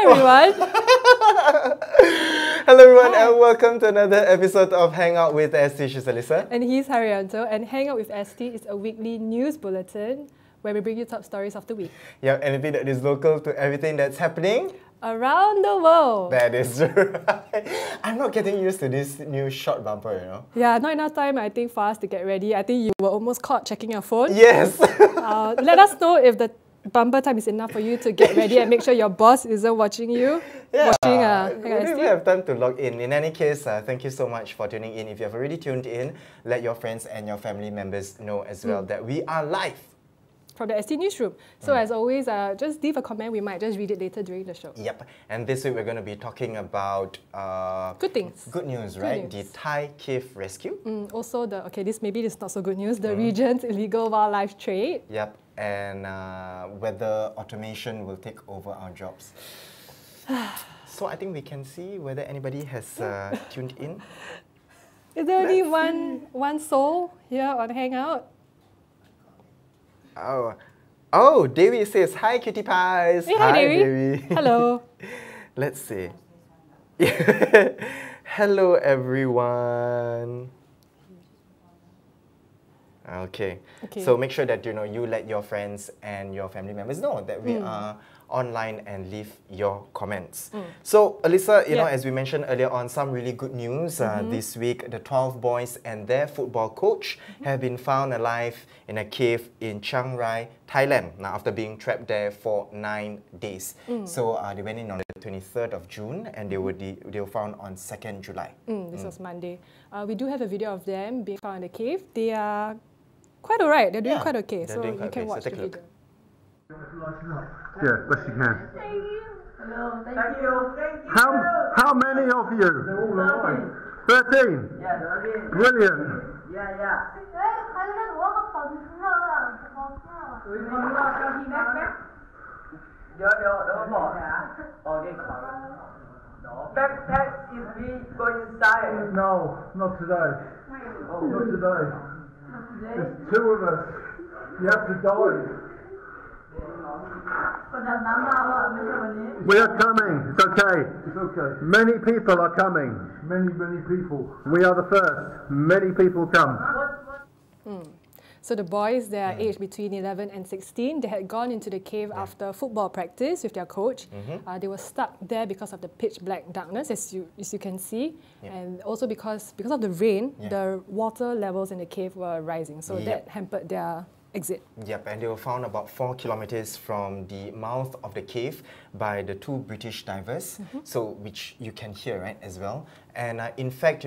everyone. Hello everyone and welcome to another episode of Hangout with ST. She's Alyssa. And he's Hairianto. And Hangout with ST is a weekly news bulletin where we bring you top stories of the week. Yeah, anything that is local to everything that's happening around the world. That is right. I'm not getting used to this new short bumper, you know. Yeah, not enough time, I think, for us to get ready. I think you were almost caught checking your phone. Yes. Let us know if the bumper time is enough for you to get ready and make sure your boss isn't watching you. Yeah, watching we don't have time to log in. In any case, thank you so much for tuning in. If you have already tuned in, let your friends and your family members know as well that we are live from the ST Newsroom. So as always, just leave a comment. We might just read it later during the show. Yep. And this week we're going to be talking about good things. Good news, right? The Thai cave rescue. Also this is not so good news. The region's illegal wildlife trade. Yep. And whether automation will take over our jobs. So I think we can see whether anybody has tuned in. Is there only one soul here on Hangout? Oh, Devi says, hi cutie pies. Hey, hi Devi. Hello. Let's see. Hello everyone. Okay. So make sure that you let your friends and your family members know that we are online and leave your comments. So Alyssa, as we mentioned earlier on, some really good news this week. The 12 boys and their football coach have been found alive in a cave in Chiang Rai, Thailand. Now, after being trapped there for 9 days. So they went in on the 23rd of June and they were found on 2nd July. This was Monday. We do have a video of them being found in the cave. They are quite alright. They're doing quite okay. So you can watch the video. Yeah, best you can. Thank you. Hello, thank you. How many of you? 13. Yeah, 13. Brilliant. Yeah. เดี๋ยวมาบอกนะโอเคขอ Backpack is we go inside. No, not today. Not today. There's 2 of us. You have to dive. We are coming. It's okay. It's okay. Many people are coming. Many people. We are the first. Many people come. So the boys, they are aged between 11 and 16. They had gone into the cave after football practice with their coach. They were stuck there because of the pitch black darkness, as you can see, and also because of the rain, the water levels in the cave were rising. So that hampered their exit. Yep, and they were found about 4 kilometers from the mouth of the cave by the 2 British divers, so which you can hear, right, as well. And in fact,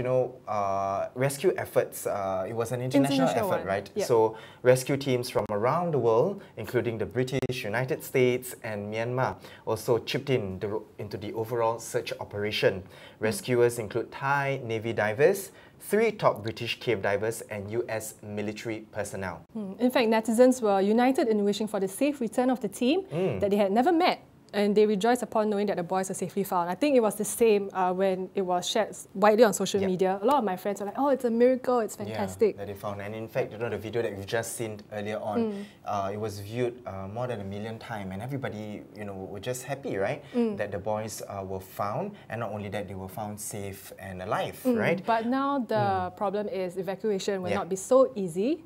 rescue efforts, it was an international effort, right? Yep. So rescue teams from around the world, including the British, United States and Myanmar, also chipped into the overall search operation. Rescuers include Thai Navy divers, 3 top British cave divers and US military personnel. In fact, netizens were united in wishing for the safe return of the team that they had never met. And they rejoiced upon knowing that the boys are safely found. I think it was the same when it was shared widely on social media. A lot of my friends were like, oh, it's a miracle, it's fantastic. Yeah, that they found. And in fact, the video that we've just seen earlier on, it was viewed more than 1 million times. And everybody, were just happy, right? That the boys were found. And not only that, they were found safe and alive, right? But now the problem is evacuation will not be so easy.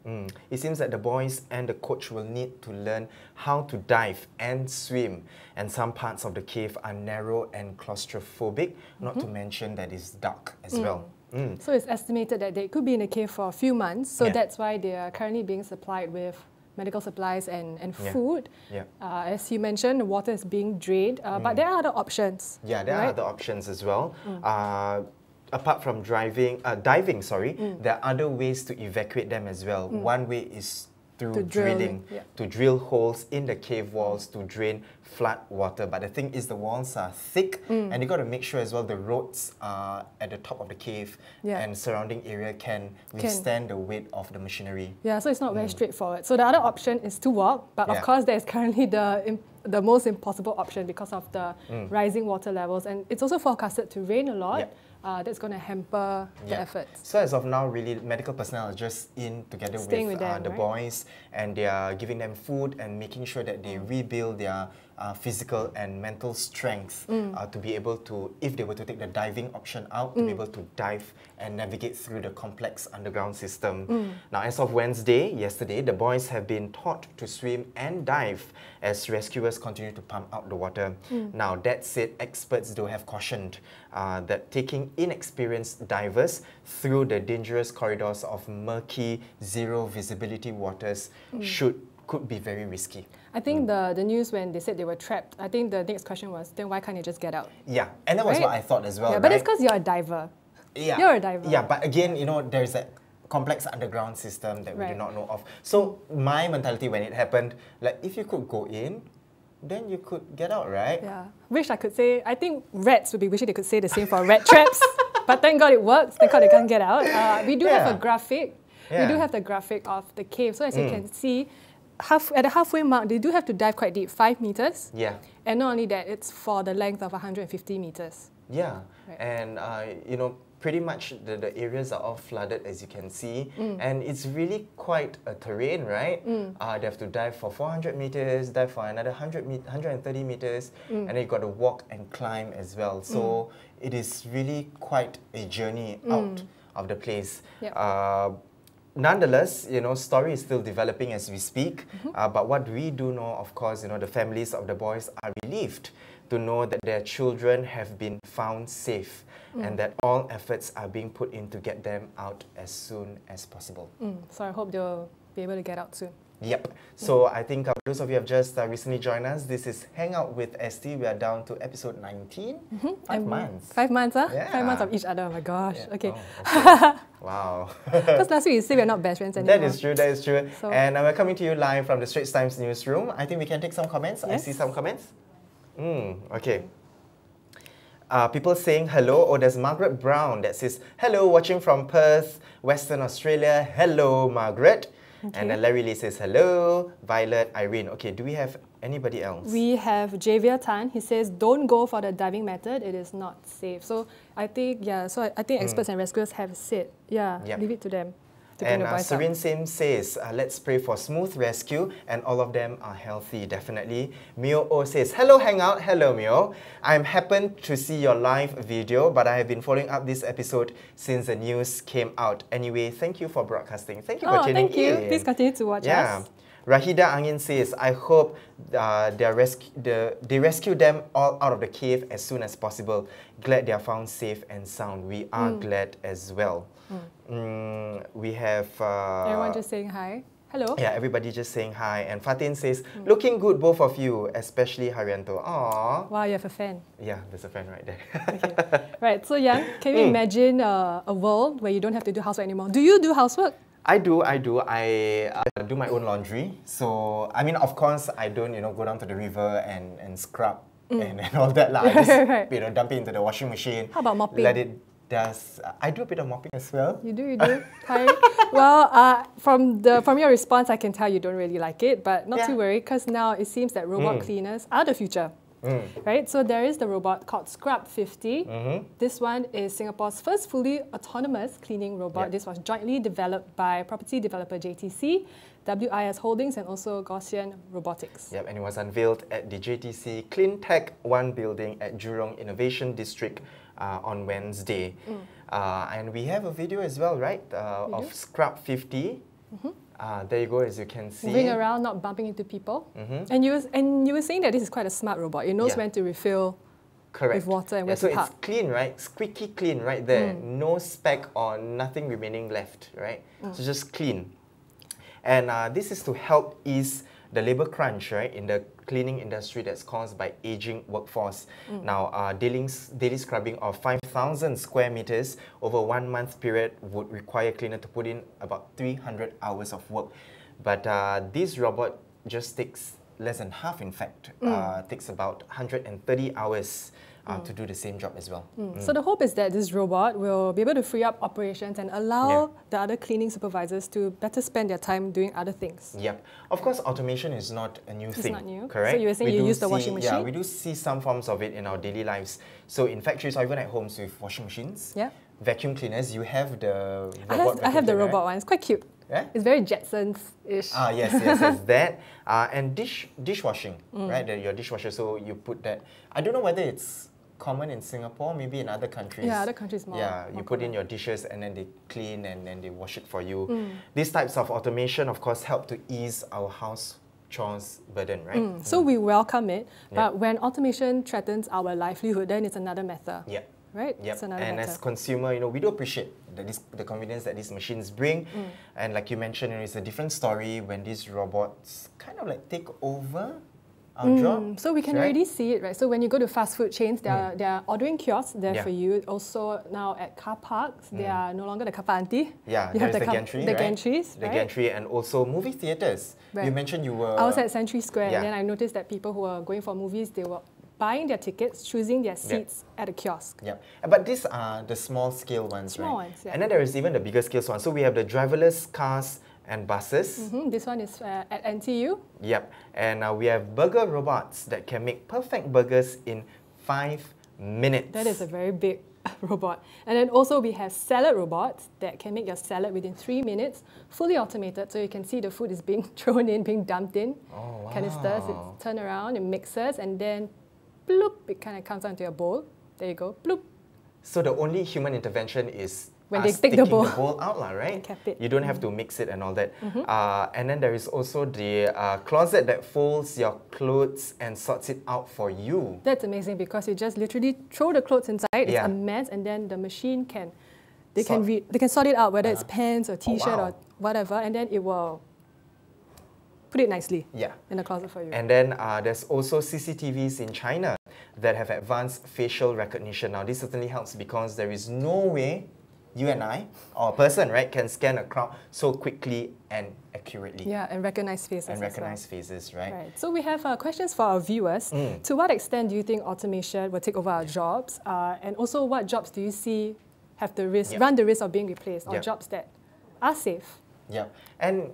It seems that the boys and the coach will need to learn how to dive and swim. And some parts of the cave are narrow and claustrophobic, not to mention that it's dark as well. So it's estimated that they could be in the cave for a few months. So that's why they are currently being supplied with medical supplies and food. As you mentioned, the water is being drained, but there are other options. Yeah, there are other options as well. Apart from diving, there are other ways to evacuate them as well. One way is through drilling, to drill holes in the cave walls to drain flood water. But the thing is, the walls are thick, and you got to make sure as well the roads at the top of the cave and surrounding area can withstand the weight of the machinery. Yeah, so it's not very straightforward. So the other option is to walk, but of course that is currently the most impossible option because of the rising water levels, and it's also forecasted to rain a lot. That's going to hamper the efforts. So as of now, really, medical personnel are just in together with them, the boys, and they are giving them food and making sure that they rebuild their physical and mental strength to be able to, if they were to take the diving option out, to be able to dive and navigate through the complex underground system. Now, as of yesterday, the boys have been taught to swim and dive as rescuers continue to pump out the water. Now, that said, experts do have cautioned that taking inexperienced divers through the dangerous corridors of murky, zero visibility waters could be very risky. I think the news when they said they were trapped, I think the next question was, then why can't you just get out? Yeah, and that was what I thought as well, Yeah, but it's because you're a diver. Yeah. You're a diver. Yeah, but again, you know, there's a complex underground system that we do not know of. So my mentality when it happened, like if you could go in, then you could get out, right? Yeah. Wish I could say, I think rats would be wishing they could say the same for rat traps. But thank God it works. Thank God they can't get out. We do have a graphic. We do have the graphic of the cave. So as you can see, at the halfway mark, they do have to dive quite deep, 5 meters. Yeah. And not only that, it's for the length of 150 meters. Yeah. Right. And, you know, pretty much the areas are all flooded, as you can see. And it's really quite a terrain, right? They have to dive for 400 meters, dive for another 130 meters, and then you've got to walk and climb as well. So it is really quite a journey out of the place. Yep. Nonetheless, you know, story is still developing as we speak. But what we do know, of course, you know, the families of the boys are relieved to know that their children have been found safe and that all efforts are being put in to get them out as soon as possible. So I hope they'll be able to get out soon. Yep. So I think those of you who have just recently joined us, this is Hangout with ST. We are down to episode 19. 5 months. 5 months, huh? Yeah. 5 months of each other. Oh my gosh. Yeah. Okay. Oh, okay. Wow. Because last week you said we're not best friends anymore. That is true, that is true. So, and we're coming to you live from the Straits Times newsroom. I think we can take some comments. Yes. I see some comments. Okay. People saying hello. Oh, there's Margaret Brown that says, hello, watching from Perth, Western Australia. Hello, Margaret. Okay. And then Larry Lee says, hello, Violet, Irene. Okay, do we have anybody else? We have Javier Tan. He says, don't go for the diving method. It is not safe. So I think, I think experts and rescuers have said, leave it to them. And Serene Sim says, let's pray for smooth rescue and all of them are healthy, definitely. Mio O says, hello Hangout, hello Mio. I'm happened to see your live video, but I have been following up this episode since the news came out. Anyway, thank you for broadcasting. Thank you for tuning in. Thank you. Please continue to watch us. Rahida Angin says, I hope they rescue them all out of the cave as soon as possible. Glad they are found safe and sound. We are glad as well. We have... everyone just saying hi. Hello. Yeah, everybody just saying hi. And Fatin says, looking good, both of you, especially Hairianto. Aww. Wow, you have a fan. Yeah, there's a fan right there. Okay. Right, so Yang, can you imagine a world where you don't have to do housework anymore? Do you do housework? I do. I do my own laundry. So, I mean, of course, I don't, go down to the river and scrub and all that. I just, dump it into the washing machine. How about mopping? Let it dust. I do a bit of mopping as well. You do? Hi. Well, from your response, I can tell you don't really like it, but not to worry, because now it seems that robot cleaners are the future. Right, so there is the robot called Scrub 50. This one is Singapore's first fully autonomous cleaning robot. This was jointly developed by property developer JTC, WIS Holdings, and also Gaussian Robotics. Yep, and it was unveiled at the JTC Clean Tech 1 building at Jurong Innovation District on Wednesday. And we have a video as well, right, of Scrub 50. There you go, as you can see. Moving around, not bumping into people. And you were saying that this is quite a smart robot. It knows when to refill with water and where to park. So it's clean, right? Squeaky clean right there. No speck or nothing remaining left, right? So just clean. And this is to help ease the labor crunch, right, in the cleaning industry that's caused by aging workforce. Now, daily scrubbing of 5,000 square meters over 1 month period would require a cleaner to put in about 300 hours of work. But this robot just takes less than half, in fact. Takes about 130 hours to do the same job as well. So the hope is that this robot will be able to free up operations and allow the other cleaning supervisors to better spend their time doing other things. Yep. Of course, automation is not a new thing. It's not new. Correct? So you were saying you use the washing machine? Yeah, we do see some forms of it in our daily lives. So in factories or even at homes with washing machines, vacuum cleaners, you have the robot I have the robot one. It's quite cute. Yeah? It's very Jetsons-ish. Yes, that. And dishwashing, right? Your dishwasher, so you put that. I don't know whether it's common in Singapore, maybe in other countries. Yeah, other countries more. Yeah, you put in your dishes and then they clean and then they wash it for you. These types of automation, of course, help to ease our house chores burden, right? So we welcome it, but when automation threatens our livelihood, then it's another matter. Yeah. Right? Yep. It's another and matter. as consumer, we do appreciate the convenience that these machines bring. And like you mentioned, it's a different story when these robots kind of like take over our job. So we can already see it, right? So when you go to fast food chains, there are ordering kiosks there for you. Also now at car parks, they are no longer the kapa auntie. Yeah, you have the gantry, the right? gantries, The right? gantry, and also movie theatres. Right. You mentioned you were... I was at Century Square, Yeah. and then I noticed that people who were going for movies, they were buying their tickets, choosing their seats at a kiosk. Yeah, but these are the small scale ones, Small right? ones, yeah. And then there is even the bigger scale ones. So we have the driverless cars and buses. This one is at NTU. Yep, and we have burger robots that can make perfect burgers in 5 minutes. That is a very big robot. And then also we have salad robots that can make your salad within 3 minutes, fully automated, so you can see the food is being thrown in, being dumped in. Oh, wow. Canisters, it's turned around, it mixes, and then bloop, it kind of comes onto your bowl. There you go, bloop. So the only human intervention is When us they take the taking bowl. out, right? And cap it. You don't have to mix it and all that. And then there is also the closet that folds your clothes and sorts it out for you. That's amazing because you just literally throw the clothes inside, it's Yeah. a mess, and then the machine can sort it out, whether it's pants or t-shirt wow. or whatever, and then it will put it nicely in the closet for you. And then there's also CCTVs in China that have advanced facial recognition. Now, this certainly helps because there is no way you and I, or a person, right, can scan a crowd so quickly and accurately. Yeah, and recognize faces And as recognize faces, right? Right. So we have questions for our viewers. To what extent do you think automation will take over our jobs? And also, what jobs do you see have the risk, run the risk of being replaced, or jobs that are safe? Yeah. And,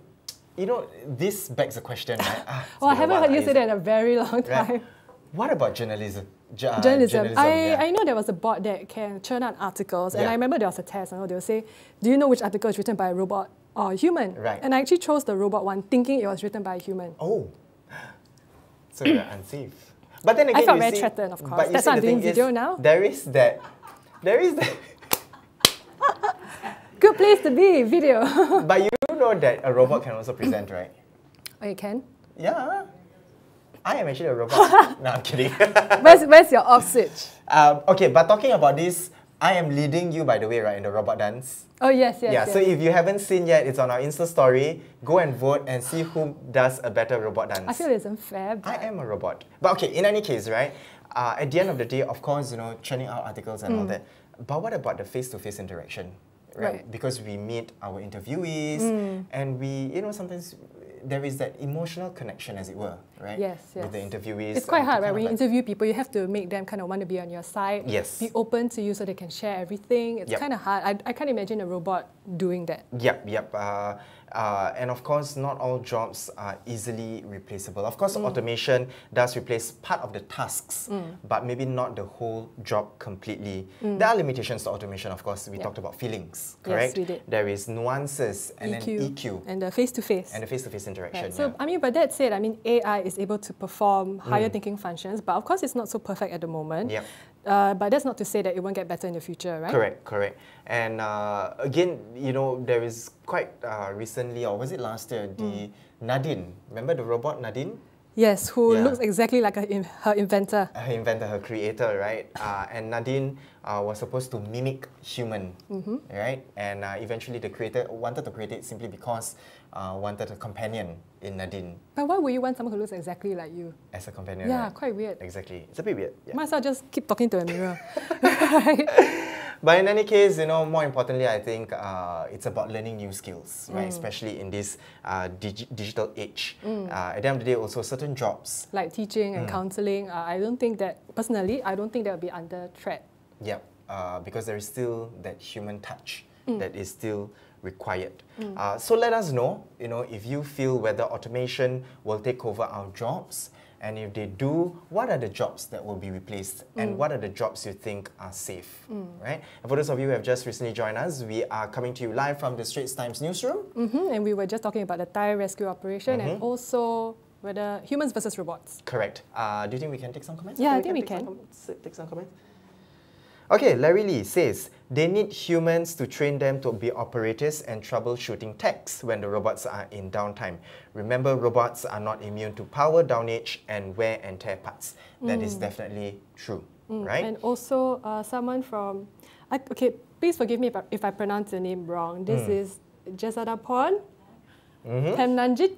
this begs a question, right? I haven't heard you say that in a very long time. Right. What about journalism? Journalism. I know there was a bot that can churn out articles, and I remember there was a test. They would say, do you know which article is written by a robot or a human? Right. And I actually chose the robot one, thinking it was written by a human. Oh. So you're unsafe. But then again, I felt you very see, threatened, of course. but you That's see, why I'm the doing thing video is, now. There is that. Good place to be, video. But you know that a robot can also present, right? Oh, you can? Yeah. I am actually a robot. No, I'm kidding. Where's your off switch? Okay, but talking about this, I am leading you, by the way, right, in the robot dance. Oh, yes. So if you haven't seen yet, it's on our Insta story. Go and vote and see who does a better robot dance. I feel it isn't fair, but... I am a robot. But okay, in any case, right, at the end of the day, of course, churning out articles and all that. But what about the face-to-face interaction? Right? Because we meet our interviewees and we, sometimes there is that emotional connection, as it were, right? Yes. With the interviewees. It's quite hard, right? When you interview people, you have to make them kind of want to be on your side. Yes. Be open to you so they can share everything. It's kind of hard. I can't imagine a robot doing that. Yep. And of course, not all jobs are easily replaceable. Of course, automation does replace part of the tasks, but maybe not the whole job completely. There are limitations to automation, of course. We talked about feelings, correct? Yes, we did. There is nuances and then EQ. And the face-to-face. And the face-to-face interaction. Right. So, but that said, AI is able to perform higher thinking functions, but of course it's not so perfect at the moment. Yep. But that's not to say that it won't get better in the future, right? Correct. And again, there is quite recently, or was it last year, the Nadine. Remember the robot Nadine? Yes, who looks exactly like her inventor. Her inventor, her creator, right? And Nadine was supposed to mimic human, right? And eventually the creator wanted to create it simply because wanted a companion in Nadine. But why would you want someone who looks exactly like you? As a companion, Yeah, right? quite weird. Exactly. It's a bit weird. Yeah. Might as well just keep talking to a mirror. But in any case, more importantly, I think it's about learning new skills, right? Especially in this digital age. At the end of the day, also certain jobs. Like teaching and counselling, I don't think that will be under threat. Yep, because there is still that human touch that is still required. So let us know, if you feel whether automation will take over our jobs. And if they do, what are the jobs that will be replaced? And what are the jobs you think are safe? Right? And for those of you who have just recently joined us, we are coming to you live from the Straits Times newsroom. And we were just talking about the Thai rescue operation and also whether humans versus robots. Correct. Do you think we can take some comments? Yeah, I think we can. Take some comments. Okay, Larry Lee says, they need humans to train them to be operators and troubleshooting techs when the robots are in downtime. Remember, robots are not immune to power downage and wear and tear parts. That is definitely true, right? And also, someone from, okay, please forgive me if I pronounce the name wrong. This is Jasadapon Temnanjit.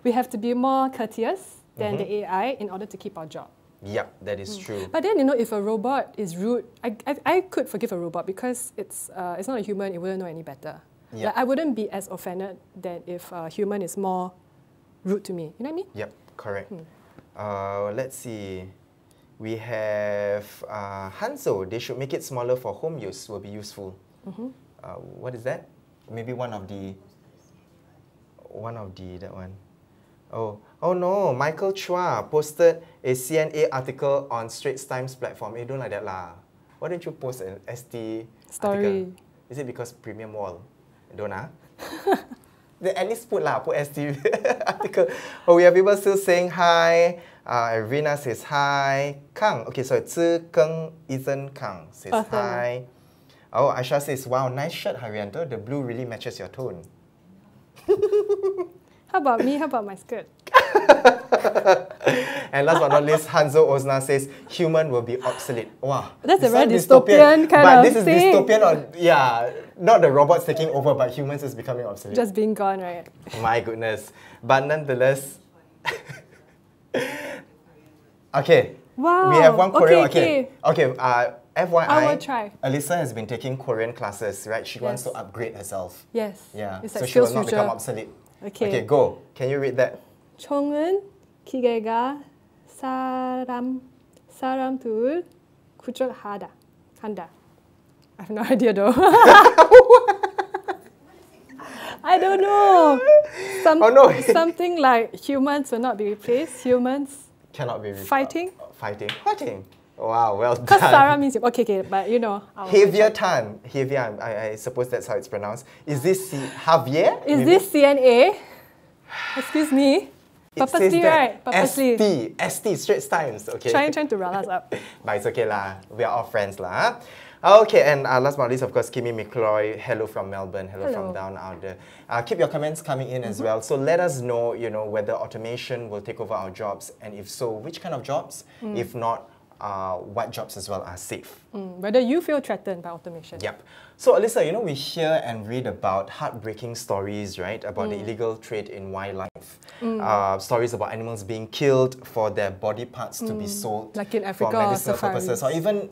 We have to be more courteous than the AI in order to keep our job. Yep, that is true. But then, if a robot is rude, I could forgive a robot because it's not a human, it wouldn't know any better. Yep. Like, I wouldn't be as offended than if a human is more rude to me. You know what I mean? Yep, correct. Let's see. We have Hanzo. They should make it smaller for home use, will be useful. What is that? Maybe that one. Oh no, Michael Chua posted a CNA article on Straits Times platform. Don't like that lah. Why don't you post an ST Story. article? Is it because premium wall? Don't ah? At least put ST article. We have people still saying hi. Irina says hi. Kang, okay, so Tzu Keng Ethan Kang says hi. Oh, Aisha says, wow, nice shirt, Hairianto. The blue really matches your tone. How about me? How about my skirt? And last but not least, Hanzo Ozna says, human will be obsolete. Wow. That's a very dystopian kind but of this is thing. dystopian, or, yeah, not the robots taking over, but humans is becoming obsolete. Just being gone, right? My goodness. But nonetheless, okay. Wow. We have one Korean. Okay. FYI, I will try. Alyssa has been taking Korean classes, right? She wants to upgrade herself. Yes. Yeah. It's So like she will skills not future. become obsolete. Okay. Go. Can you read that? 총은 기계가 사람 둘 구조하다 한다. I have no idea though. I don't know. Something like humans will not be replaced. Humans cannot be replaced. Fighting. Wow, well done. Because Sarah means okay, but Javier, I suppose that's how it's pronounced. Is this Javier? Is this CNA? Excuse me. Purposely, right? Purposely. ST, Straits Times. Okay. Trying to round us up. But it's okay lah. We are all friends lah. Okay, and last but not least, of course, Kimi McCloy. Hello from Melbourne. Hello from down out there. Keep your comments coming in as well. So let us know, whether automation will take over our jobs, and if so, which kind of jobs? If not, what jobs as well are safe. Whether you feel threatened by automation. Yep. So Alyssa, we hear and read about heartbreaking stories, right? About the illegal trade in wildlife. Stories about animals being killed for their body parts to be sold like in Africa, for medicinal purposes, or even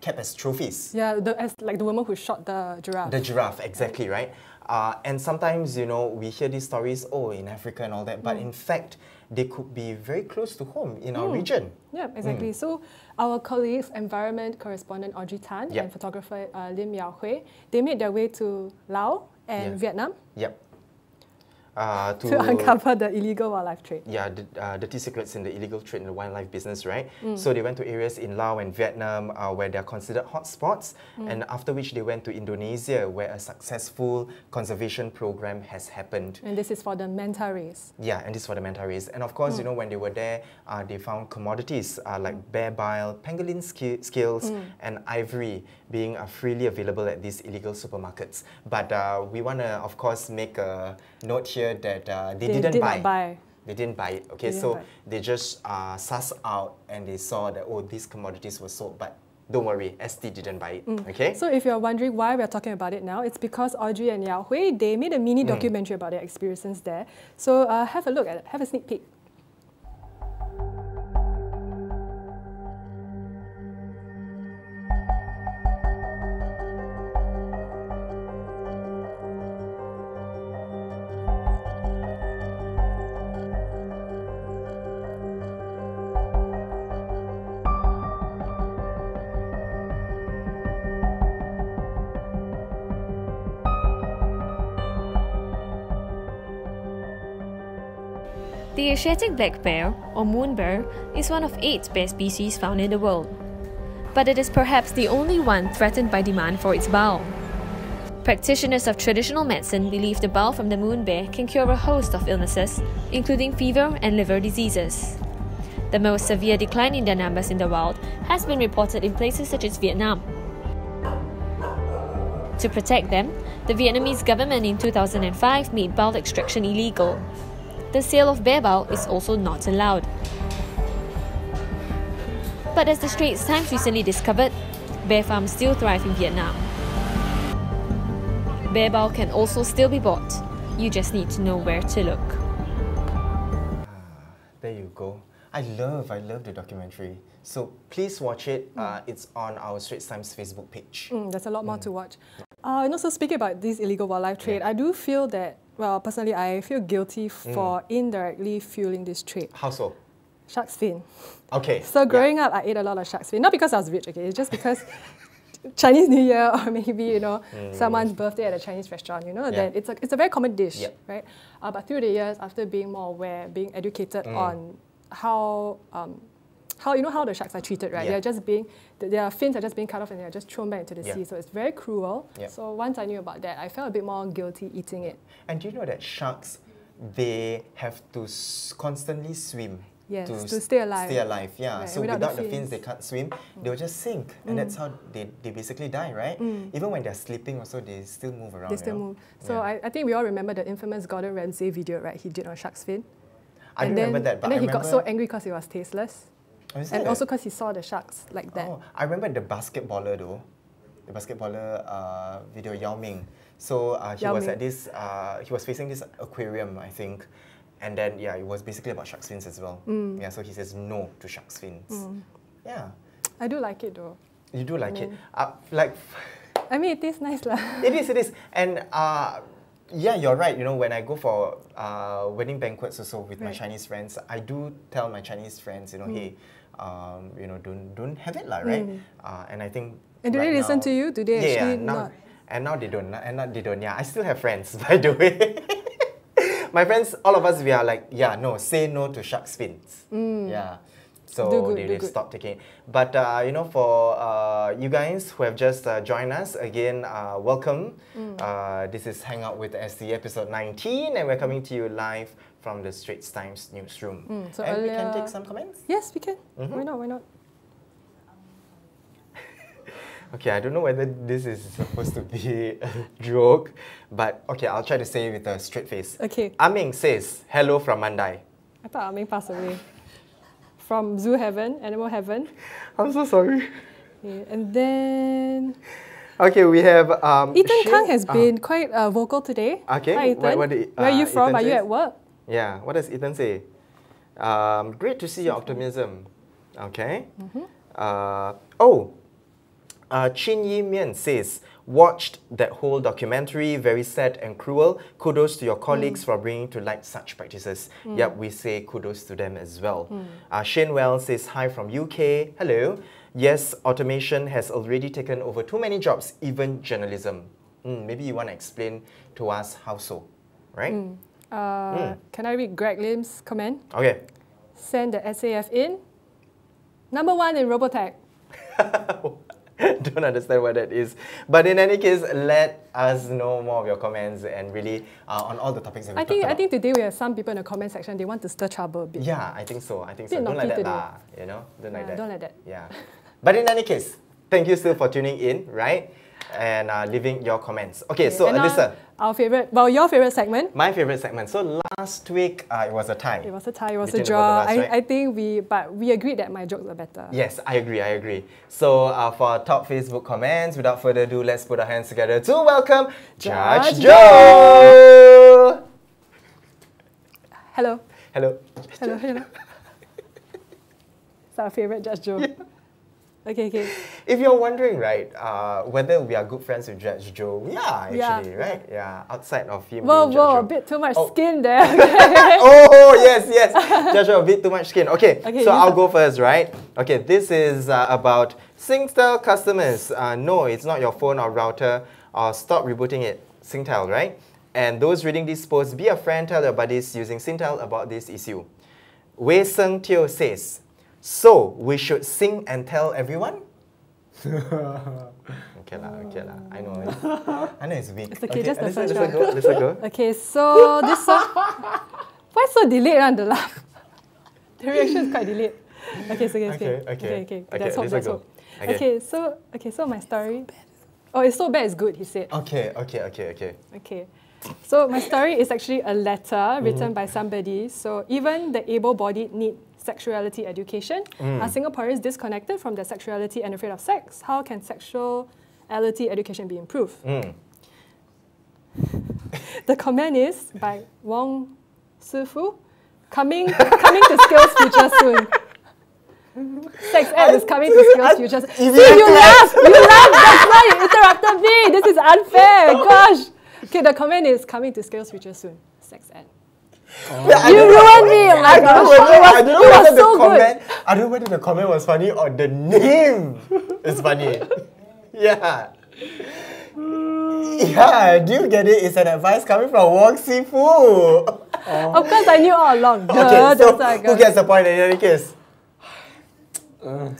kept as trophies. Yeah, like the woman who shot the giraffe. The giraffe, exactly, right? And sometimes, we hear these stories, in Africa and all that, but in fact, they could be very close to home in our region. Yeah, exactly. So our colleagues, environment correspondent Audrey Tan and photographer Lim Yao Hui, they made their way to Laos and Vietnam. Yep. To uncover the illegal wildlife trade. Yeah, dirty secrets in the illegal trade in the wildlife business, right? So they went to areas in Laos and Vietnam where they are considered hotspots, and after which they went to Indonesia where a successful conservation program has happened. And this is for the manta rays. Yeah, and this is for the manta rays. And of course, when they were there, they found commodities like bear bile, pangolin scales, and ivory being freely available at these illegal supermarkets. But we want to, of course, make a note here that they didn't buy. They didn't buy it. Okay, so they just sussed out and they saw that, these commodities were sold, but don't worry, ST didn't buy it. Okay. So if you're wondering why we're talking about it now, it's because Audrey and Yao Hui, they made a mini documentary about their experiences there. So have a look at it, have a sneak peek. The Asiatic black bear, or moon bear, is one of 8 bear species found in the world. But it is perhaps the only one threatened by demand for its bile. Practitioners of traditional medicine believe the bile from the moon bear can cure a host of illnesses, including fever and liver diseases. The most severe decline in their numbers in the wild has been reported in places such as Vietnam. To protect them, the Vietnamese government in 2005 made bile extraction illegal. The sale of bear bile is also not allowed. But as the Straits Times recently discovered, bear farms still thrive in Vietnam. Bear bile can also still be bought. You just need to know where to look. There you go. I love the documentary. So please watch it. It's on our Straits Times Facebook page. There's a lot more to watch. And also speaking about this illegal wildlife trade, I do feel that, well, personally, I feel guilty for indirectly fueling this trade. How so? Shark's fin. Okay. So growing up, I ate a lot of shark's fin. Not because I was rich, okay? It's just because Chinese New Year or maybe, you know, someone's birthday at a Chinese restaurant, you know, then it's a very common dish, right? But through the years, after being more aware, being educated on how you know how the sharks are treated, right? They're just being, their fins are just being cut off and they're just thrown back into the sea. So it's very cruel. So once I knew about that, I felt a bit more guilty eating it. And do you know that sharks, they have to constantly swim? Yes, to stay alive. Stay alive, yeah. Right, so without the fins, they can't swim. They will just sink. And that's how they basically die, right? Even when they're sleeping also, they still move around. They still move. So I think we all remember the infamous Gordon Ramsay video, right? He did on shark's fin. I remember that, but and then he got so angry because it was tasteless. And also because he saw the sharks like that. Oh, I remember the basketballer though. The basketballer video, Yao Ming. So he was at this, he was facing this aquarium, I think. And then, yeah, it was basically about shark's fins as well. Yeah, so he says no to shark's fins. Yeah. I do like it though. You do like it? I mean, it tastes nice lah. It is. And yeah, you're right. You know, when I go for wedding banquets also with my Chinese friends, I do tell my Chinese friends, you know, hey, you know, don't have it lah, right? And I think. And do they listen to you? Do they actually not? And now they don't. Yeah, I still have friends, by the way. My friends, all of us, we are like, yeah, no, say no to shark's fins. Yeah. So they stopped taking it. But, you know, for you guys who have just joined us, again, welcome. This is Hangout with ST episode 19, and we're coming to you live from the Straits Times newsroom. So and we can take some comments? Yes, we can. Why not? Okay, I don't know whether this is supposed to be a joke, but okay, I'll try to say it with a straight face. Okay. Aming says, hello from Mandai. I thought Aming passed away. From Zoo Heaven, Animal Heaven. I'm so sorry. Okay, and then... Okay, we have... Ethan Kang has been quite vocal today. Okay. Hi, Ethan. Where are you from? Ethan are you at work? Yeah, what does Ethan say? Great to see your optimism. Okay. Chin Yi Mian says, watched that whole documentary, very sad and cruel. Kudos to your colleagues for bringing to light such practices. Yep, we say kudos to them as well. Shane Wells says, hi from UK. Hello. Yes, automation has already taken over too many jobs, even journalism. Maybe you want to explain to us how so, right? Can I read Greg Lim's comment? Okay. Send the SAF in. Number 1 in Robotech. Don't understand what that is. But in any case, let us know more of your comments and really on all the topics that we talked about. I think today we have some people in the comment section, they want to stir trouble a bit. Yeah, I think so. Don't like that lah, you know? Don't like that. Don't like that. Yeah. But in any case, thank you still for tuning in, right? And leaving your comments. Okay, so Alyssa. Your favorite segment? My favorite segment. So last week, it was a tie. It was a tie, it was a draw. I think we agreed that my jokes are better. Yes, I agree. So for our top Facebook comments, without further ado, let's put our hands together to welcome Judge Joe! Hello. Hello. It's our favorite Judge Joe. Yeah. Okay. If you're wondering, right, whether we are good friends with Judge Joe, we are actually, right? Yeah, outside of him. Whoa, a bit too much skin there. Oh, yes. Judge Joe, a bit too much skin. Okay, so I'll go first, right? Okay, this is about Singtel customers. No, it's not your phone or router, or stop rebooting it. Singtel, right? And those reading this post, be a friend, tell your buddies using Singtel about this issue. Wei Seng Teo says, so we should sing and tell everyone? Okay lah. I know it's weak. It's okay, just the first Alyssa, one. Alyssa, go. Okay, so this one. Why so delayed on the laugh? The reaction is quite delayed. Okay, so okay. That's hope. Okay, so my story. Oh, it's so bad, it's good, he said. Okay. So my story is actually a letter written by somebody. So even the able-bodied need sexuality education. Are Singaporeans disconnected from their sexuality and afraid of sex? How can sexuality education be improved? The comment is by Wong Sifu, coming to Skills Future soon. Sex ed is coming to Skills Future soon. See, you laugh! That's why you interrupted me! This is unfair! Gosh! Okay, the comment is coming to Skills Future soon. Sex ed. You ruined me! Oh my gosh! I don't know whether the comment was funny or the name is funny. Yeah. Yeah, do you get it? It's an advice coming from Wong Sifu. Of course, I knew all along. Okay, so who gets the point in any case?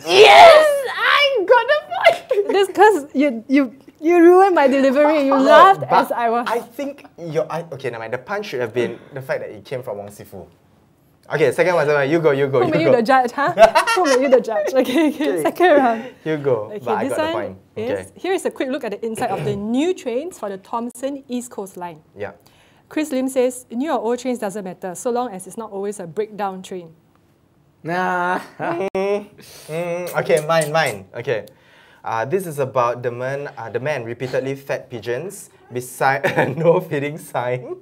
Yes! I got the point! This because you ruined my delivery. You laughed as I was. I think okay, never mind. The punch should have been the fact that it came from Wong Sifu. Okay, second one. You go. Who made you the judge, huh? Who made you the judge? Okay. Second round. You go. Okay, but I this got the one point. is, here is a quick look at the inside of the new trains for the Thomson East Coast Line. Yeah. Chris Lim says, new or old trains doesn't matter, so long as it's not always a breakdown train. Nah. Okay, mine. Okay. This is about the man repeatedly fed pigeons beside a no feeding sign,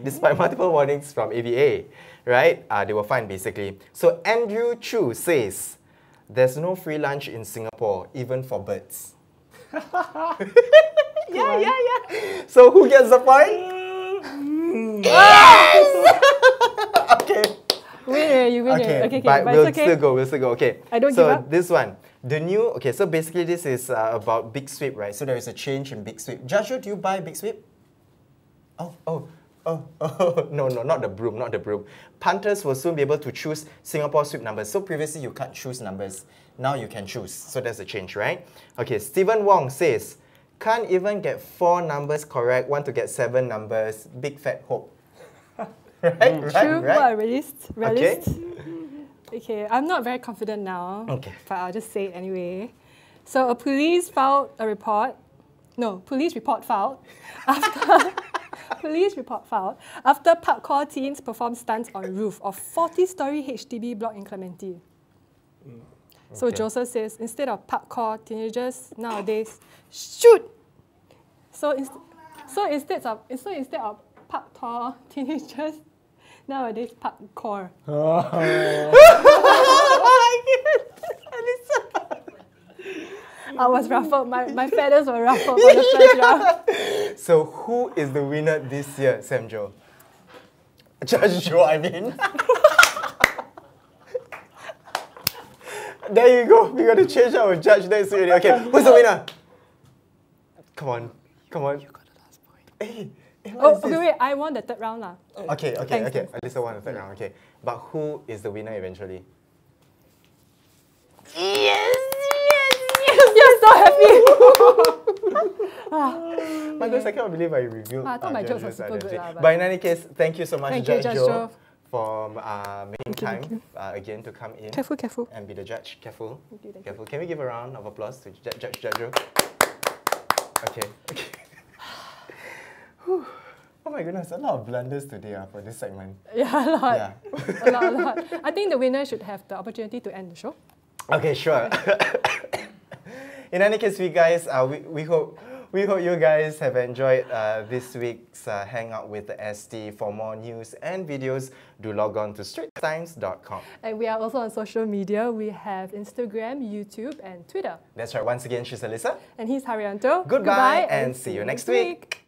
despite multiple warnings from AVA. Right? They were fine basically. So Andrew Chu says, there's no free lunch in Singapore, even for birds. Yeah. So who gets the point? Yes! Okay. Winner, you win. Okay, but we'll still go. Okay. I don't give up. So this one, the new. Okay, so basically this is about Big Sweep, right? So there is a change in Big Sweep. Joshua, do you buy Big Sweep? Oh, no, not the broom. Punters will soon be able to choose Singapore sweep numbers. So previously you can't choose numbers. Now you can choose. So that's the change, right? Okay, Stephen Wong says, can't even get 4 numbers correct, want to get 7 numbers. Big fat hope. Right? True, what, realist? Okay, I'm not very confident now. Okay. But I'll just say it anyway. So a police report filed after after parkour teens performed stunts on roof of 40-story HDB block in Clementi. So Joseph says, instead of parkour, teenagers nowadays shoot. So instead of parkour, teenagers nowadays parkour. I was ruffled. My feathers were ruffled for the first round. So who is the winner this year, Sam Joe? Judge Joe, I mean. There you go. We got to change our judge next week. Okay, who's the winner? Come on. You got the last point. Hey, wait. I won the third round lah. Okay. Alyssa won the third round. Okay, but who is the winner eventually? Yes! You're so happy. But I cannot believe I reviewed. I thought my jokes were super good. But in any case, thank you so much, Judge Joe, for making time again to come in. Careful. And be the judge. Careful. Thank you. Careful. Can we give a round of applause to Judge Joe? Okay. Oh my goodness, a lot of blunders today for this segment. Yeah, a lot. Yeah. a lot. I think the winner should have the opportunity to end the show. Okay, sure. In any case, we hope you guys have enjoyed this week's Hangout with the ST. For more news and videos, do log on to straittimes.com. And we are also on social media. We have Instagram, YouTube, and Twitter. That's right. Once again, she's Alyssa. And he's Hairianto. Goodbye and see you next week.